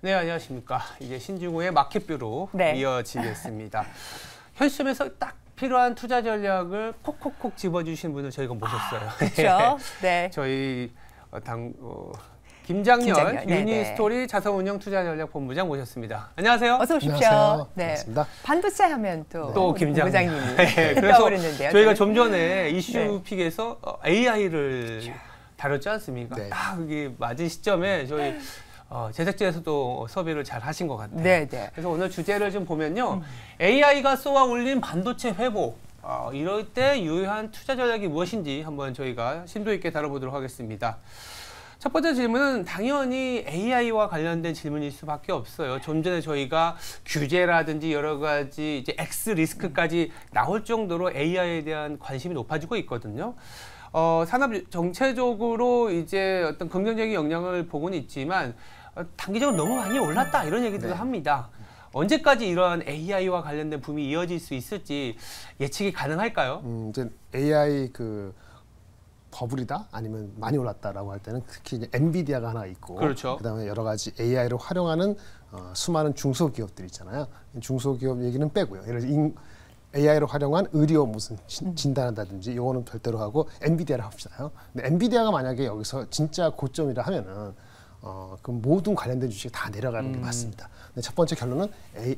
네, 안녕하십니까. 이제 신중호의 마켓뷰로 네. 이어지겠습니다. 현 시점에서 딱 필요한 투자 전략을 콕콕콕 집어주신 분을 저희가 모셨어요. 그렇죠. 네. 저희 김장렬 유니스토리 자산운용투자전략본부장 모셨습니다. 안녕하세요. 어서 오십시오. 안녕하세요. 네. 반갑습니다. 반도체 하면 또 김장님 네, 그래서 떠오르는데요. 저희가 좀 전에 이슈픽에서 AI를 다뤘지 않습니까? 네. 딱 그게 맞은 시점에 저희 제작진에서도 섭외를 잘 하신 것 같아요. 네, 네. 그래서 오늘 주제를 좀 보면요. AI가 쏘아 올린 반도체 회복. 이럴 때 유효한 투자 전략이 무엇인지 한번 저희가 심도 있게 다뤄보도록 하겠습니다. 첫 번째 질문은 당연히 AI와 관련된 질문일 수밖에 없어요. 좀 전에 저희가 규제라든지 여러 가지 이제 X 리스크까지 나올 정도로 AI에 대한 관심이 높아지고 있거든요. 산업 전체적으로 이제 어떤 긍정적인 영향을 보고는 있지만 단기적으로 너무 많이 올랐다 이런 얘기들도 합니다. 언제까지 이러한 AI와 관련된 붐이 이어질 수 있을지 예측이 가능할까요? 이제 AI 버블이다 아니면 많이 올랐다라고 할 때는 특히 이제 엔비디아가 하나 있고, 그렇죠. 그다음에 여러 가지 AI를 활용하는 수많은 중소기업들 있잖아요. 중소기업 얘기는 빼고요. 예를 들어 AI를 활용한 의료 무슨 진단한다든지 이거는 별도로 하고 엔비디아를 합시다요. 근데 엔비디아가 만약에 여기서 진짜 고점이라 하면은 그 모든 관련된 주식이 다 내려가는 게 맞습니다. 근데 첫 번째 결론은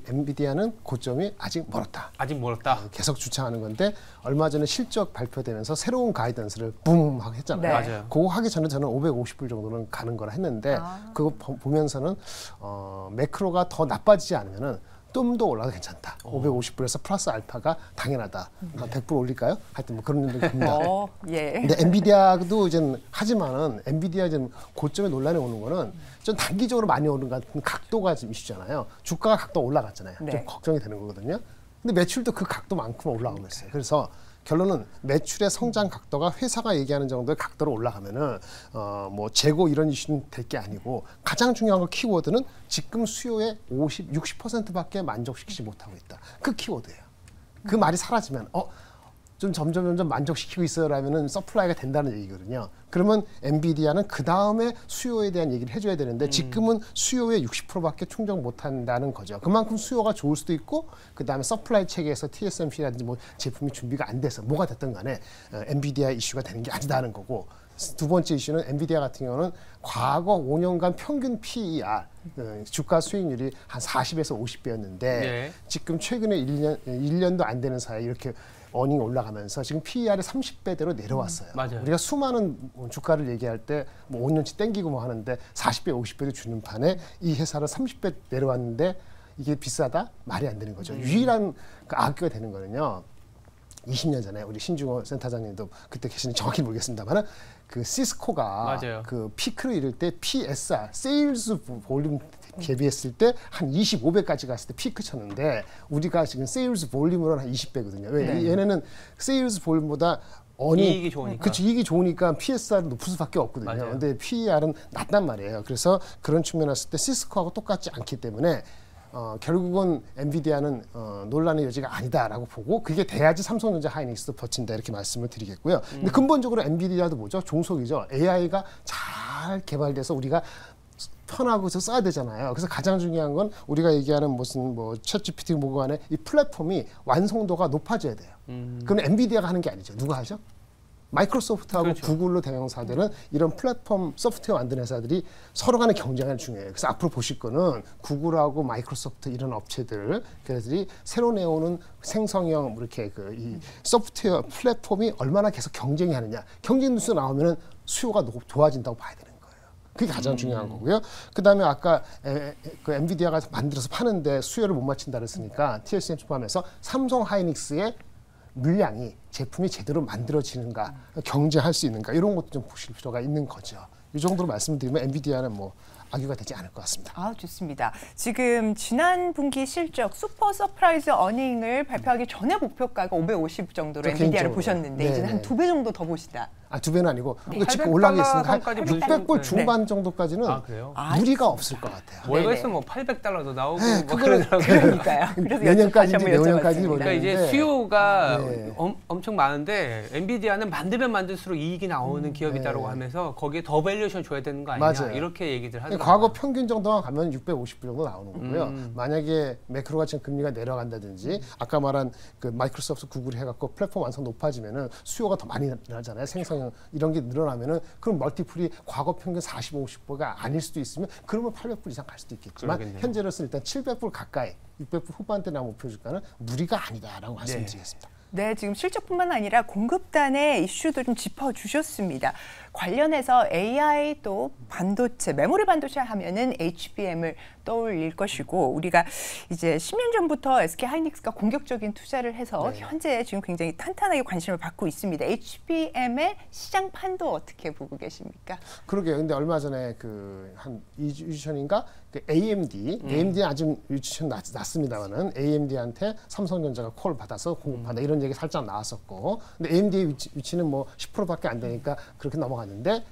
엔비디아는 고점이 아직 멀었다. 아직 멀었다. 계속 주창하는 건데 얼마 전에 실적 발표되면서 새로운 가이던스를 붐 하고 했잖아요. 네. 맞아요. 그거 하기 전에 저는 550불 정도는 가는 거라 했는데 그거 보면서는 매크로가 더 나빠지지 않으면은 좀 더 올라도 괜찮다. 550불에서 플러스 알파가 당연하다. 100불 올릴까요? 하여튼 뭐 그런 정도 봅니다. 예. 근데 엔비디아도 이제 하지만은 엔비디아 지금 고점에 논란이 오는 거는 좀 단기적으로 많이 오는 것 같은 각도가 좀 이슈잖아요. 주가가 각도 올라갔잖아요. 네. 좀 걱정이 되는 거거든요. 근데 매출도 그 각도만큼 올라가고 있어요. 그래서 결론은 매출의 성장 각도가 회사가 얘기하는 정도의 각도로 올라가면은 뭐 재고 이런 이슈는 될 게 아니고 가장 중요한 거 키워드는 지금 수요의 60%밖에 만족시키지 못하고 있다. 그 키워드예요. 그 말이 사라지면 좀 점점 만족시키고 있어요라면은 서플라이가 된다는 얘기거든요. 그러면 엔비디아는 그 다음에 수요에 대한 얘기를 해줘야 되는데 지금은 수요의 60%밖에 충족 못한다는 거죠. 그만큼 수요가 좋을 수도 있고 그 다음에 서플라이 체계에서 TSMC라든지 뭐 제품이 준비가 안 돼서 뭐가 됐든 간에 엔비디아 이슈가 되는 게 아니다는 거고. 두 번째 이슈는 엔비디아 같은 경우는 과거 5년간 평균 PER 주가 수익률이 한 40에서 50배였는데 네. 지금 최근에 1년도 안 되는 사이에 이렇게 어닝이 올라가면서 지금 PER이 30배대로 내려왔어요. 맞아요. 우리가 수많은 주가를 얘기할 때 뭐 5년치 땡기고 뭐 하는데 40배, 50배도 주는 판에 이 회사는 30배 내려왔는데 이게 비싸다? 말이 안 되는 거죠. 유일한 그 악기가 되는 거는요. 20년 전에 우리 신중호 센터장님도 그때 계시는지 정확히 모르겠습니다만 그 시스코가 맞아요. 그 피크를 이룰 때 PSR, 세일즈 볼륨 대비했을 때 한 25배까지 갔을 때 피크 쳤는데 우리가 지금 세일즈 볼륨으로는 한 20배거든요. 왜? 얘네는 세일즈 볼륨보다 이익이 좋으니까. 그렇죠. 이익이 좋으니까 PSR은 높을 수밖에 없거든요. 맞아요. 근데 PER은 낮단 말이에요. 그래서 그런 측면에 봤을 때 시스코하고 똑같지 않기 때문에 결국은 엔비디아는 논란의 여지가 아니다라고 보고 그게 돼야지 삼성전자 하이닉스도 버틴다 이렇게 말씀을 드리겠고요. 근데 근본적으로 엔비디아도 뭐죠? 종속이죠. AI가 잘 개발돼서 우리가 편하고 써야 되잖아요. 그래서 가장 중요한 건 우리가 얘기하는 무슨 뭐 챗GPT 뭐고 간에 이 플랫폼이 완성도가 높아져야 돼요. 그건 엔비디아가 하는 게 아니죠. 누가 하죠? 마이크로소프트하고 그렇죠. 구글로 대명사들은 이런 플랫폼 소프트웨어 만드는 회사들이 서로 간의 경쟁이 중요해요. 그래서 앞으로 보실 거는 구글하고 마이크로소프트 이런 업체들 걔네들이 새로 내오는 생성형 이렇게 이 소프트웨어 플랫폼이 얼마나 계속 경쟁이 하느냐. 경쟁 뉴스 나오면은 수요가 좋아진다고 봐야 되는 거예요. 그게 가장 중요한 거고요. 그다음에 아까 그 엔비디아가 만들어서 파는데 수요를 못 맞춘다 그랬으니까 TSMC 포함해서 삼성 하이닉스의 물량이 제품이 제대로 만들어지는가 경쟁할 수 있는가 이런 것도 좀 보실 필요가 있는 거죠. 이 정도로 말씀드리면 엔비디아는 뭐 악유가 되지 않을 것 같습니다. 아, 좋습니다. 지금 지난 분기 실적 슈퍼 서프라이즈 어닝을 발표하기 전에 목표가가 550 정도로 엔비디아를 보셨는데 이제는 한 2배 정도 더 보시다. 두 배는 아니고 네. 이거 지금 올라가 있으니까 한 $800 600불 네. 중반 정도까지는 아, 그래요? 무리가 없을 것 같아요. 월급에서 뭐 $800도 나오고 네, 뭐 그거는- 그러더라고요. 그러니까요. 그래서 내년까지인지 여쭤봤습니다. 내년까지인지 그러니까 이제 모르겠는데 수요가 네. 엄청 많은데 엔비디아는 만들면 만들수록 이익이 나오는 기업이다라고 네. 하면서 거기에 더 밸류에이션 줘야 되는 거 아니냐 맞아요. 이렇게 얘기들 하더라고요. 과거 평균 정도만 가면 650불 정도 나오는 거고요. 만약에 매크로가 지금 금리가 내려간다든지 아까 말한 그 마이크로소프트 구글이 해갖고 플랫폼 완성 높아지면은 수요가 더 많이 늘어나잖아요. 생성 이런 게 늘어나면은 그럼 멀티플이 과거 평균 40, 50불가 아닐 수도 있으면 그러면 800불 이상 갈 수도 있겠지만 그러겠네요. 현재로서는 일단 700불 가까이 600불 후반대나 목표 주가는 무리가 아니다라고 네. 말씀드리겠습니다. 네, 지금 실적뿐만 아니라 공급단의 이슈도 좀 짚어주셨습니다. 관련해서 AI 또 반도체, 메모리 반도체 하면은 HBM을 떠올릴 것이고 우리가 이제 10년 전부터 SK 하이닉스가 공격적인 투자를 해서 네. 현재 지금 굉장히 탄탄하게 관심을 받고 있습니다. HBM의 시장 판도 어떻게 보고 계십니까? 그러게요. 근데 얼마 전에 그 한 2주 전인가 그 AMD 아직 유치원 났습니다만은 AMD한테 삼성전자가 콜을 받아서 공급한다 이런 얘기 살짝 나왔었고, 근데 AMD의 위치는 뭐 10%밖에 안 되니까 그렇게 넘어갔는데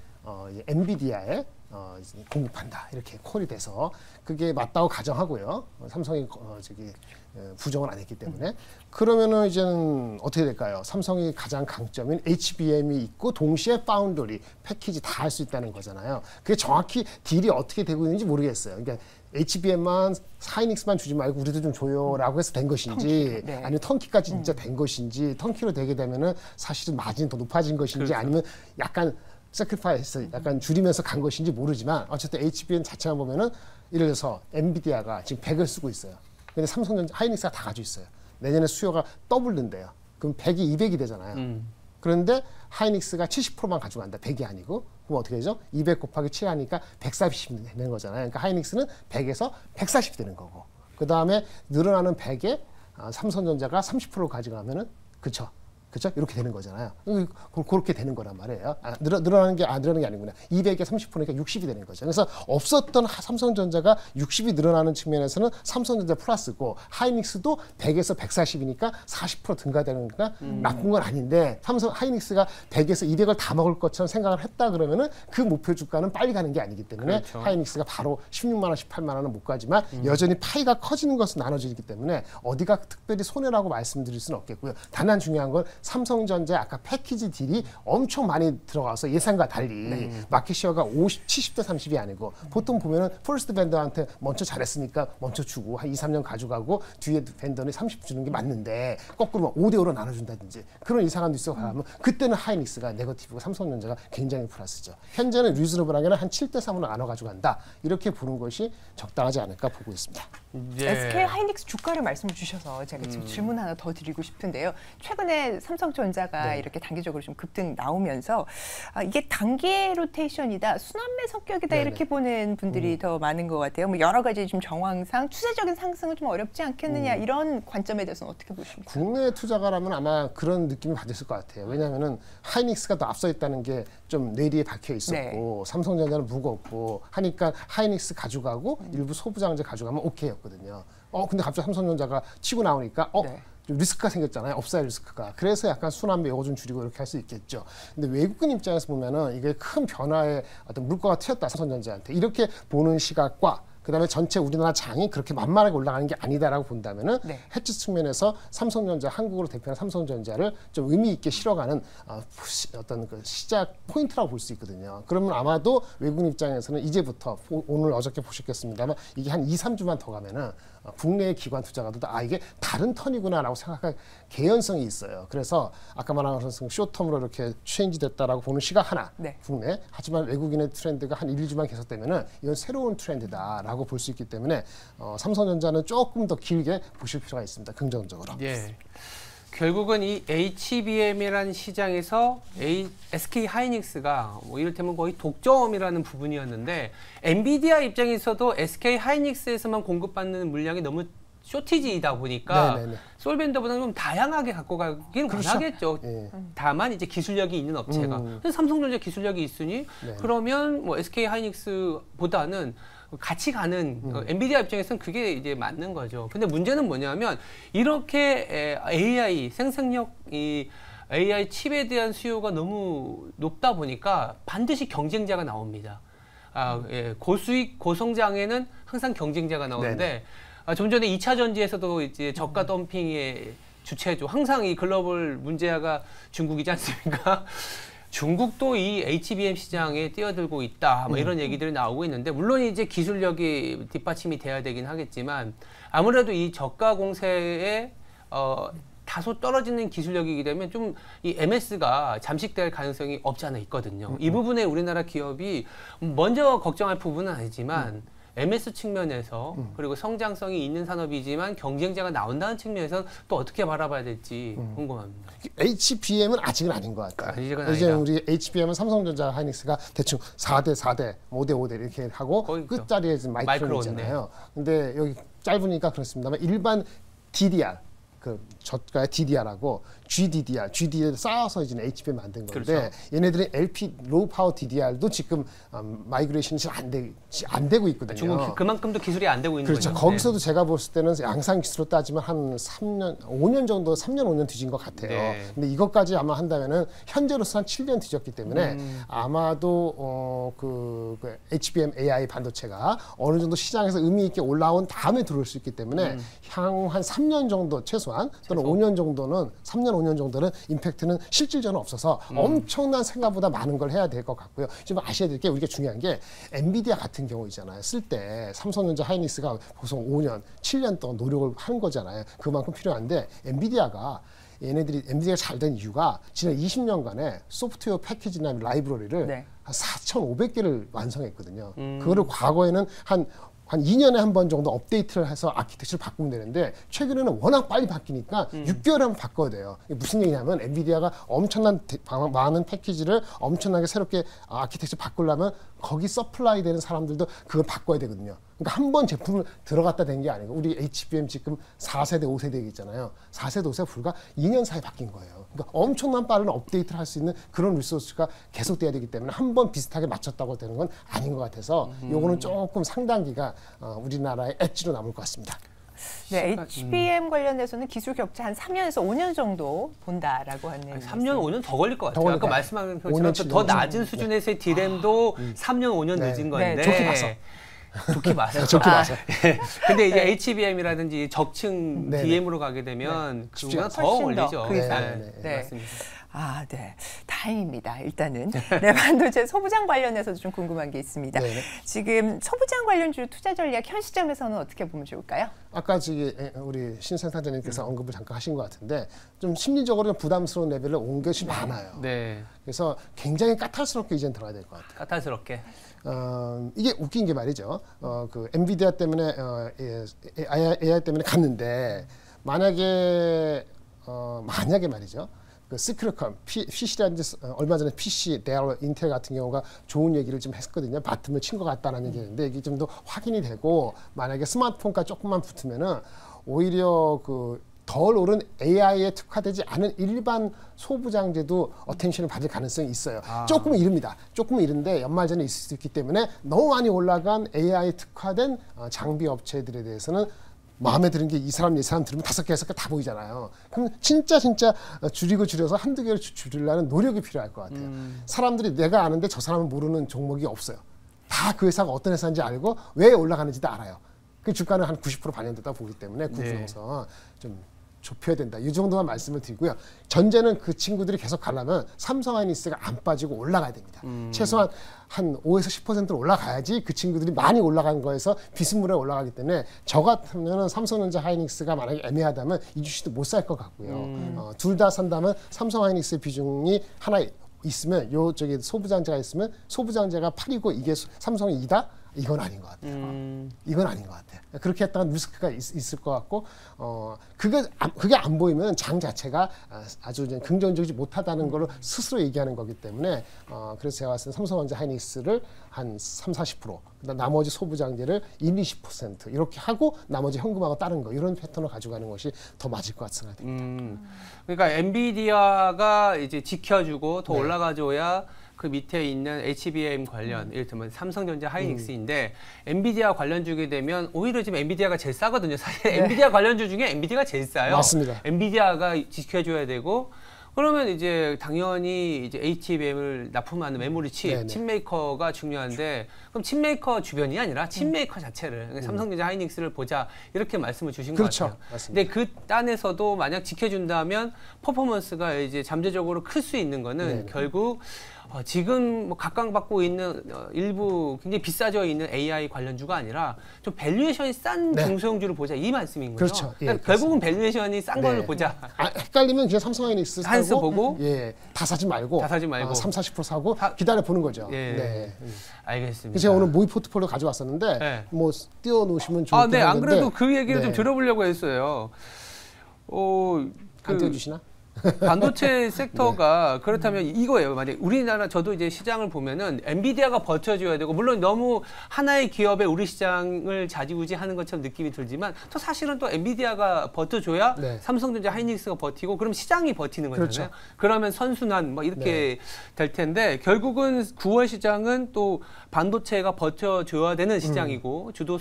이제 엔비디아에 이제 공급한다 이렇게 콜이 돼서 그게 맞다고 가정하고요. 삼성이 부정을 안 했기 때문에 그러면은 이제는 어떻게 될까요? 삼성이 가장 강점인 HBM이 있고 동시에 파운더리 패키지 다 할 수 있다는 거잖아요. 그게 정확히 딜이 어떻게 되고 있는지 모르겠어요. 그러니까 HBM만 하이닉스만 주지 말고 우리도 좀 줘요라고 해서 된 것인지 턴키, 네. 아니면 턴키까지 진짜 된 것인지 턴키로 되게 되면은 사실은 마진이 더 높아진 것인지 그렇죠. 아니면 약간 세크리파이스 약간 줄이면서 간 것인지 모르지만 어쨌든 HBM 자체만 보면은 예를 들어서 엔비디아가 지금 100을 쓰고 있어요. 근데 삼성전자 하이닉스가 다 가지고 있어요. 내년에 수요가 더블된대요. 그럼 100이 200이 되잖아요. 그런데 하이닉스가 70%만 가져간다. 100이 아니고. 그럼 어떻게 되죠? 200 곱하기 7 하니까 140이 되는 거잖아요. 그러니까 하이닉스는 100에서 140이 되는 거고. 그다음에 늘어나는 100에 삼성전자가 30%를 가져가면은 그쵸? 이렇게 되는 거잖아요. 그렇게 되는 거란 말이에요. 늘어나는 게 아니구나. 200에 30%니까 60이 되는 거죠. 그래서 없었던 삼성전자가 60이 늘어나는 측면에서는 삼성전자 플러스고 하이닉스도 100에서 140이니까 40% 증가되는 거니까 나쁜 건 아닌데 하이닉스가 100에서 200을 다 먹을 것처럼 생각을 했다 그러면은 그 목표 주가는 빨리 가는 게 아니기 때문에 그렇죠. 하이닉스가 바로 16만 원, 18만 원은 못 가지만 여전히 파이가 커지는 것은 나눠지기 때문에 어디가 특별히 손해라고 말씀드릴 수는 없겠고요. 다만 중요한 건 삼성전자 아까 패키지 딜이 엄청 많이 들어가서 예상과 달리 마켓시어가 70대 30이 아니고 보통 보면은 퍼스트 벤더한테 먼저 잘했으니까 먼저 주고 한 2, 3년 가져가고 뒤에 벤더는 30 주는 게 맞는데 거꾸로 5대 5로 나눠준다든지 그런 이상한 뉴스가 가면 그때는 하이닉스가 네거티브고 삼성전자가 굉장히 플러스죠. 현재는 리즈너블하게는 한 7대 3으로 나눠 가져간다. 이렇게 보는 것이 적당하지 않을까 보고 있습니다. SK 하이닉스 주가를 말씀을 주셔서 제가 지금 질문 하나 더 드리고 싶은데요. 최근에 삼성전자가 네. 이렇게 단기적으로 좀 급등 나오면서 이게 단기 로테이션이다, 순환매 성격이다 네네. 이렇게 보는 분들이 더 많은 것 같아요. 뭐 여러 가지 좀 정황상 추세적인 상승은 좀 어렵지 않겠느냐 이런 관점에 대해서는 어떻게 보십니까? 국내 투자가라면 아마 그런 느낌이 받으실 것 같아요. 왜냐하면은 하이닉스가 더 앞서 있다는 게 좀 뇌리에 박혀 있었고 삼성전자는 무겁고 하니까 하이닉스 가져가고 일부 소부장제 가져가면 오케이였거든요. 근데 갑자기 삼성전자가 치고 나오니까 네. 좀 리스크가 생겼잖아요. 업사이드 리스크가. 그래서 약간 순환매 요거 좀 줄이고 이렇게 할 수 있겠죠. 근데 외국인 입장에서 보면은 이게 큰 변화의 어떤 물꼬가 튀었다 삼성전자한테 이렇게 보는 시각과 그다음에 전체 우리나라 장이 그렇게 만만하게 올라가는 게 아니다라고 본다면은 네. 해치 측면에서 삼성전자 한국으로 대표하는 삼성전자를 좀 의미 있게 실어가는 어떤 그 시작 포인트라고 볼 수 있거든요. 그러면 아마도 외국인 입장에서는 이제부터 오늘 어저께 보셨겠습니다만 이게 한 2, 3주만 더 가면은 국내의 기관 투자가들도 이게 다른 턴이구나라고 생각할 개연성이 있어요. 그래서 아까 말한 것처럼 쇼텀으로 이렇게 체인지 됐다라고 보는 시각 하나 네. 국내. 하지만 외국인의 트렌드가 한 1, 2주만 계속되면은 이건 새로운 트렌드다라고 볼 수 있기 때문에 삼성전자는 조금 더 길게 보실 필요가 있습니다. 긍정적으로. 예. 결국은 이 HBM이라는 시장에서 SK 하이닉스가 뭐 이를테면 거의 독점이라는 부분이었는데 엔비디아 입장에서도 SK 하이닉스에서만 공급받는 물량이 너무 쇼티지이다 보니까 네네네. 솔벤더보다는 좀 다양하게 갖고 가긴 그렇죠. 원하겠죠. 예. 다만 이제 기술력이 있는 업체가. 근데 삼성전자 기술력이 있으니 네. 그러면 뭐 SK 하이닉스보다는 같이 가는 엔비디아 입장에서는 그게 이제 맞는 거죠. 근데 문제는 뭐냐면 이렇게 AI 생성력 이 AI 칩에 대한 수요가 너무 높다 보니까 반드시 경쟁자가 나옵니다. 예, 고수익, 고성장에는 항상 경쟁자가 나오는데 좀 전에 2차 전지에서도 이제 저가 덤핑의 주체죠. 항상 이 글로벌 문제가 중국이지 않습니까? 중국도 이 HBM 시장에 뛰어들고 있다. 뭐 이런 얘기들이 나오고 있는데 물론 이제 기술력이 뒷받침이 돼야 되긴 하겠지만 아무래도 이 저가 공세에 다소 떨어지는 기술력이기 때문에 좀 이 MS가 잠식될 가능성이 없지 않아 있거든요. 이 부분에 우리나라 기업이 먼저 걱정할 부분은 아니지만 MS 측면에서 그리고 성장성이 있는 산업이지만 경쟁자가 나온다는 측면에서 또 어떻게 바라봐야 될지 궁금합니다. HBM은 아직은 아닌 것 같아요. 아직은 이제 아니다. 우리 HBM은 삼성전자, 하이닉스가 대충 4대 4대, 5대 5대 이렇게 하고 거의 그죠. 끝자리에 지금 마이크론이잖아요. 근데 여기 짧으니까 그렇습니다만 일반 DDR 그 저가의 DDR하고 GDDR 쌓아서 이제 HBM 만든 건데 그렇죠. 얘네들이 LP 로우 파워 DDR도 지금 마이그레이션이 잘 안 되고 있거든요. 중국 그만큼도 기술이 안 되고 있는 그렇죠. 거죠. 거기서도 제가 봤을 때는 양산 기술로 따지면 한 3년, 5년 정도, 3년, 5년 뒤진 것 같아요. 네. 근데 이것까지 아마 한다면은 현재로서 한 7년 뒤졌기 때문에 아마도 그 HBM AI 반도체가 어느 정도 시장에서 의미 있게 올라온 다음에 들어올 수 있기 때문에 향후 한 3년 정도 최소한 또는 5년 정도는 3년, 5년 정도는 임팩트는 실질적으로 없어서 엄청난 생각보다 많은 걸 해야 될 것 같고요. 지금 아셔야 될 게 우리가 중요한 게 엔비디아 같은 경우 있잖아요. 쓸 때 삼성전자 하이닉스가 보통 5년, 7년 동안 노력을 하는 거잖아요. 그만큼 필요한데 엔비디아가 잘 된 이유가 지난 20년간의 소프트웨어 패키지나 라이브러리를 네. 한 4,500개를 완성했거든요. 그거를 과거에는 한 2년에 한 번 정도 업데이트를 해서 아키텍처를 바꾸면 되는데 최근에는 워낙 빨리 바뀌니까 6개월에 한 번 바꿔야 돼요. 이게 무슨 얘기냐면 엔비디아가 엄청난 많은 패키지를 엄청나게 새롭게 아키텍처 바꾸려면 거기 서플라이 되는 사람들도 그걸 바꿔야 되거든요. 그러니까 한 번 제품을 들어갔다 된 게 아니고 우리 HBM 지금 4세대, 5세대 있잖아요. 4세대, 5세대 불과 2년 사이에 바뀐 거예요. 그러니까 엄청난 빠른 업데이트를 할 수 있는 그런 리소스가 계속돼야 되기 때문에 한 번 비슷하게 맞췄다고 되는 건 아닌 것 같아서 요거는 조금 상당기가 우리나라의 엣지로 남을 것 같습니다. 네, HBM 관련해서는 기술 격차 한 3년에서 5년 정도 본다라고 하는. 3년, 5년 더 걸릴 것 같아요. 더 걸릴 아까 것 말씀하신 같아요. 것처럼 5년, 더 7년. 낮은 수준에서의 디램도 3년, 5년 네. 늦은 건데. 네, 좋게 봐서. 좋게 봐서. 좋게 봐서. 근데 이제 HBM이라든지 적층 네, DM으로 가게 되면 그거보다 더 훨씬 더 걸리죠. 그 이상. 네. 맞습니다. 아, 네. 다행입니다. 일단은. 네, 반도체 소부장 관련해서도 좀 궁금한 게 있습니다. 네네. 지금 소부장 관련주 투자 전략 현 시점에서는 어떻게 보면 좋을까요? 아까 우리 신생산자님께서 언급을 잠깐 하신 것 같은데 좀 심리적으로 좀 부담스러운 레벨을 온 것이 많아요. 네. 그래서 굉장히 까탈스럽게 이제는 들어가야 될 것 같아요. 까탈스럽게. 이게 웃긴 게 말이죠. 그 엔비디아 때문에 AI 때문에 갔는데 만약에 말이죠. 그 시크릿컴, PC라든지 얼마 전에 PC, 데일, 인텔 같은 경우가 좋은 얘기를 좀 했거든요. 바텀을 친 것 같다는 얘기인데 이게 좀 더 확인이 되고 만약에 스마트폰과 조금만 붙으면은 오히려 그 덜 오른 AI에 특화되지 않은 일반 소부장제도 어텐션을 받을 가능성이 있어요. 조금은 이릅니다. 조금은 이른데 연말전에 있을 수 있기 때문에 너무 많이 올라간 AI 특화된 장비 업체들에 대해서는 마음에 드는 게 이 사람 들으면 5개, 6개 다 보이잖아요. 그럼 진짜 줄여서 한두 개를 줄이려는 노력이 필요할 것 같아요. 사람들이 내가 아는데 저 사람은 모르는 종목이 없어요. 다 그 회사가 어떤 회사인지 알고 왜 올라가는지도 알아요. 그 주가는 한 90% 반영됐다 보기 때문에 구분해서 좀 좁혀야 된다. 이 정도만 말씀을 드리고요. 전제는 그 친구들이 계속 가려면 삼성 하이닉스가 안 빠지고 올라가야 됩니다. 최소한 한 5에서 10%는 올라가야지 그 친구들이 많이 올라간 거에서 비스무리하게 올라가기 때문에 저 같으면 삼성전자 하이닉스가 만약에 애매하다면 이 주식도 못 살 것 같고요. 둘 다 산다면 삼성 하이닉스의 비중이 하나 있으면 저기 소부장제가 있으면 소부장제가 8이고 이게 삼성이 2다? 이건 아닌 것 같아요. 이건 아닌 것 같아요. 그렇게 했다간 리스크가 있을 것 같고, 그게 안 보이면 장 자체가 아주 긍정적이지 못하다는 걸 스스로 얘기하는 거기 때문에, 그래서 제가 봤을 때 삼성전자 하이닉스를 한 30-40%, 그다음 나머지 소부장제를 20% 이렇게 하고 나머지 현금하고 다른 거 이런 패턴을 가져가는 것이 더 맞을 것 같은 생각입니다. 그러니까 엔비디아가 이제 지켜주고 더 올라가줘야 그 밑에 있는 HBM 관련, 이를테면 삼성전자 하이닉스인데 엔비디아 관련주게 되면 오히려 지금 엔비디아가 제일 싸거든요. 사실 엔비디아 관련주 중에 엔비디아가 제일 싸요. 맞습니다. 엔비디아가 지켜줘야 되고 그러면 이제 당연히 이제 HBM을 납품하는 메모리 칩, 네네. 칩메이커가 중요한데 그럼 칩메이커 주변이 아니라 칩메이커 자체를 그러니까 삼성전자 하이닉스를 보자 이렇게 말씀을 주신 그렇죠. 것 같아요. 맞습니다. 근데 그 단에서도 만약 지켜준다면 퍼포먼스가 이제 잠재적으로 클 수 있는 거는 네네. 결국 지금 뭐 각광받고 있는 일부 굉장히 비싸져 있는 AI 관련주가 아니라 좀 밸류에이션이 싼 네. 중소형주를 보자 이 말씀인 거죠. 그렇죠. 예, 그러니까 결국은 밸류에이션이 싼 네. 거를 보자. 헷갈리면 그냥 삼성 하이닉스 하이닉스 사고 보고 예, 다 사지 말고 3, 40% 사고 기다려 보는 거죠. 예. 네. 알겠습니다. 제가 오늘 모의 포트폴리오 가져왔었는데 네. 뭐 띄워 놓으시면 좋을 것 네, 같은데. 안 그래도 그 얘기를 좀 네. 들어보려고 했어요. 안 띄워 주시나? 반도체 섹터가 그렇다면 이거예요. 만약 우리나라 저도 이제 시장을 보면은 엔비디아가 버텨줘야 되고 물론 너무 하나의 기업에 우리 시장을 좌지우지하는 것처럼 느낌이 들지만 또 사실은 또 엔비디아가 버텨줘야 네. 삼성전자 하이닉스가 버티고 그럼 시장이 버티는 거잖아요. 그렇죠. 그러면 선순환 뭐 이렇게 될 텐데 결국은 9월 시장은 또 반도체가 버텨줘야 되는 시장이고 주도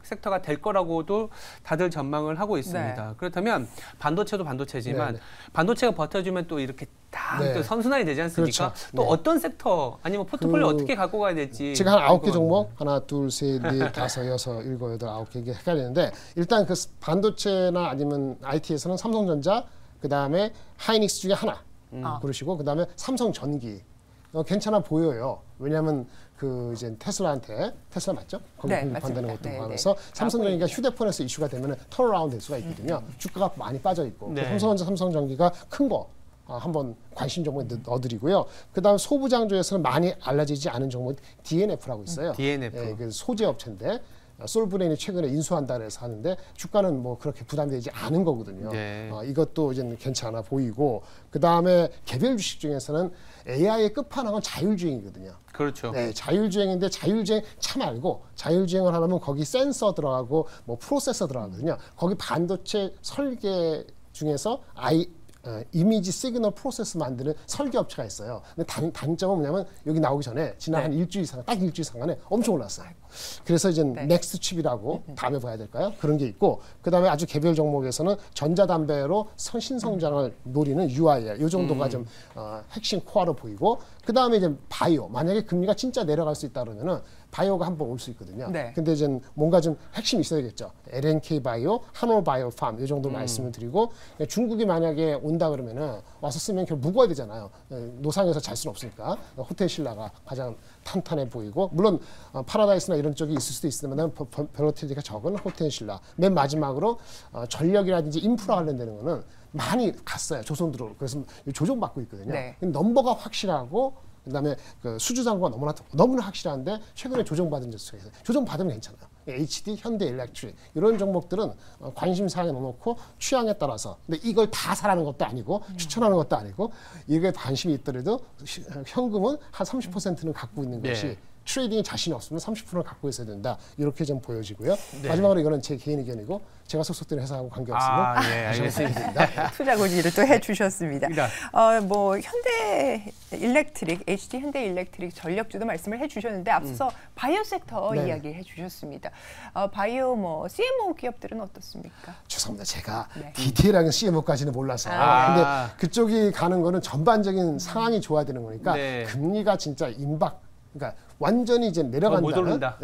섹터가 될 거라고도 다들 전망을 하고 있습니다. 네. 그렇다면 반도체도 반도체지만 네, 네. 반도체가 버텨주면 또 이렇게 딱 네. 또 선순환이 되지 않습니까? 그렇죠. 또 네. 어떤 섹터 아니면 포트폴리오 그 어떻게 갖고 가야 될지 제가 한 9개 궁금합니다. 종목 하나 둘셋넷 다섯 여섯 일곱 여덟 9개 이게 헷갈리는데 일단 그 반도체나 아니면 IT에서는 삼성전자 그다음에 하이닉스 중에 하나 고르시고 그다음에 삼성전기 괜찮아 보여요. 왜냐하면 그 이제 테슬라 맞죠? 거기 네, 공급한다는 맞습니다. 것도 네, 포함해서 네. 삼성전기가 휴대폰에서 이슈가 되면 턴어라운드 될 수가 있거든요. 주가가 많이 빠져 있고 네. 삼성전자, 삼성전기가 큰 거 한번 관심 종목에 넣어드리고요. 그다음 소부장조에서는 많이 알려지지 않은 종목 DNF라고 있어요. DNF. 예, 그 소재 업체인데 솔브레인이 최근에 인수한다 그래서 하는데 주가는 뭐 그렇게 부담되지 않은 거거든요. 네. 이것도 이제 괜찮아 보이고 그 다음에 개별 주식 중에서는 AI의 끝판왕은 자율주행이거든요. 그렇죠. 네, 자율주행인데 자율주행 차 말고 자율주행을 하려면 거기 센서 들어가고 뭐 프로세서 들어가거든요. 거기 반도체 설계 중에서 이미지 시그널 프로세스 만드는 설계 업체가 있어요. 근데 단점은 뭐냐면 여기 나오기 전에 지난 한 일주일 이상, 딱 일주일 상간에 엄청 올랐어요. 그래서 이제 넥스트 칩이라고 다음에 봐야 될까요? 그런 게 있고 그다음에 아주 개별 종목에서는 전자담배로 신성장을 노리는 UIL 이 정도가 좀 핵심 코어로 보이고 그다음에 이제 바이오 만약에 금리가 진짜 내려갈 수 있다 그러면은 바이오가 한번 올 수 있거든요. 네. 근데 이제 뭔가 좀 핵심이 있어야겠죠. LNK 바이오, 한올 바이오 팜 이 정도 말씀을 드리고 중국이 만약에 온다 그러면은 와서 쓰면 결국 묵어야 되잖아요. 노상에서 잘 수는 없으니까 호텔 신라가 가장 탄탄해 보이고 물론 파라다이스나 이런 쪽이 있을 수도 있으면 벨로티지가 적은 호텔 신라. 맨 마지막으로 전력이라든지 인프라 관련되는 거는 많이 갔어요. 조선으로. 그래서 조정받고 있거든요. 네. 넘버가 확실하고 그다음에 그 수주 잔고가 너무나 확실한데 최근에 조정받은 적이 있어요. 조정받으면 괜찮아요. HD, 현대일렉트릭 이런 종목들은 관심사항에 넣어놓고 취향에 따라서 근데 이걸 다 사라는 것도 아니고 추천하는 것도 아니고 이게 관심이 있더라도 현금은 한 30%는 갖고 있는 네. 것이 트레이딩에 자신이 없으면 30%를 갖고 있어야 된다. 이렇게 좀 보여지고요. 네. 마지막으로 이거는 제 개인 의견이고 제가 소속되는 회사하고 관계없으면 네, 알겠습니다. 투자 고지를 또 해주셨습니다. 네. 뭐 현대 일렉트릭, HD 현대 일렉트릭 전력주도 말씀을 해주셨는데 앞서 바이오 섹터 네. 이야기를 해주셨습니다. 바이오 뭐 CMO 기업들은 어떻습니까? 죄송합니다. 제가 네. 디테일하게 CMO까지는 몰라서. 근데 그쪽이 가는 거는 전반적인 상황이 좋아야 되는 거니까 네. 금리가 진짜 임박. 그러니까 완전히 이제 못 내려간다는 오른다.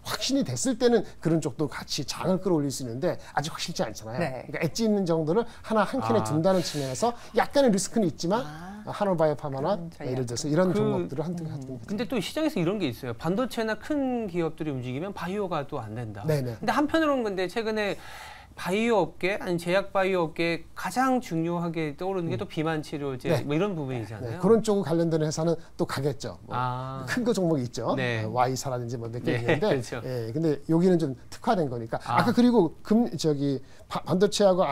확신이 됐을 때는 그런 쪽도 같이 장을 끌어올릴 수 있는데 아직 확실치 않잖아요. 네. 그러니까 엣지 있는 정도를 하나 한 캔에 둔다는 측면에서 약간의 리스크는 있지만 한올바이오파마나 예를 들어서 이런 종목들을 한두 개 하든. 근데 또 시장에서 이런 게 있어요. 반도체나 큰 기업들이 움직이면 바이오가 또 안 된다. 네네. 근데 한편으로는 근데 최근에 바이오 업계, 아니 제약 바이오 업계 가장 중요하게 떠오르는 게 또 비만 치료제 네. 뭐 이런 부분이잖아요. 네, 그런 쪽 관련된 회사는 또 가겠죠. 뭐 큰 거 종목이 있죠. 네. Y사라든지 뭐 몇 개 네, 있는데, 그렇죠. 예, 근데 여기는 좀 특화된 거니까. 아까 그리고 반도체하고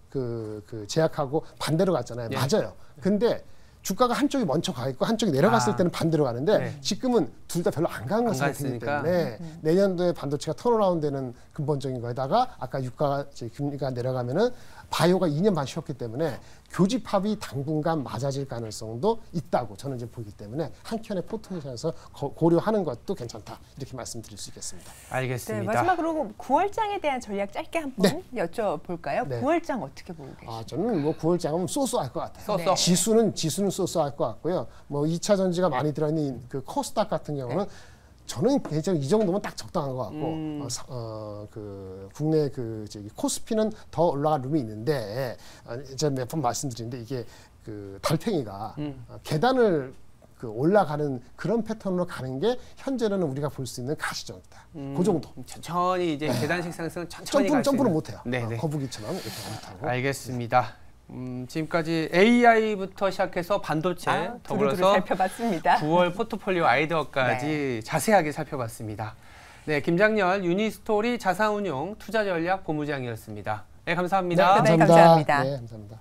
그 제약하고 반대로 갔잖아요. 네. 맞아요. 근데 주가가 한쪽이 먼저 가 있고 한쪽이 내려갔을 때는 반대로 가는데 네. 지금은 둘 다 별로 안 간 안 상태이기 갔으니까. 때문에 내년도에 반도체가 턴어라운드 되는 근본적인 거에다가 아까 유가가 금리가 내려가면은 바이오가 2년 반 쉬었기 때문에 교집합이 당분간 맞아질 가능성도 있다고 저는 이제 보기 때문에 한켠의 포트폴리오에서 고려하는 것도 괜찮다 이렇게 말씀드릴 수 있겠습니다. 알겠습니다. 네, 마지막으로 9월장에 대한 전략 짧게 한번 여쭤볼까요? 네. 9월장 어떻게 보고 계시나요? 저는 뭐 9월장은 쏘쏘할 것 같아요. 쏘쏘. 지수는 쏘쏘할 것 같고요. 뭐 2차 전지가 많이 들어있는 그 코스닥 같은 경우는 저는 개인적으로 이 정도면 딱 적당한 것 같고 그 국내 그 저기 코스피는 더 올라갈 룸이 있는데 제가 몇 번 말씀드렸는데 이게 그 달팽이가 계단을 그 올라가는 그런 패턴으로 가는 게 현재는 우리가 볼 수 있는 가시정이다. 그 정도. 천천히 이제 계단식 상승 천천히 갈 수 점프는 있는. 못해요. 네네. 거북이처럼 이렇게 못하고. 알겠습니다. 지금까지 AI부터 시작해서 반도체 두루두루 더불어서 살펴봤습니다. 9월 포트폴리오 아이디어까지 자세하게 살펴봤습니다. 네, 김장렬 유니스토리 자산운용 투자전략 본부장이었습니다. 네, 감사합니다. 네, 감사합니다. 네, 감사합니다.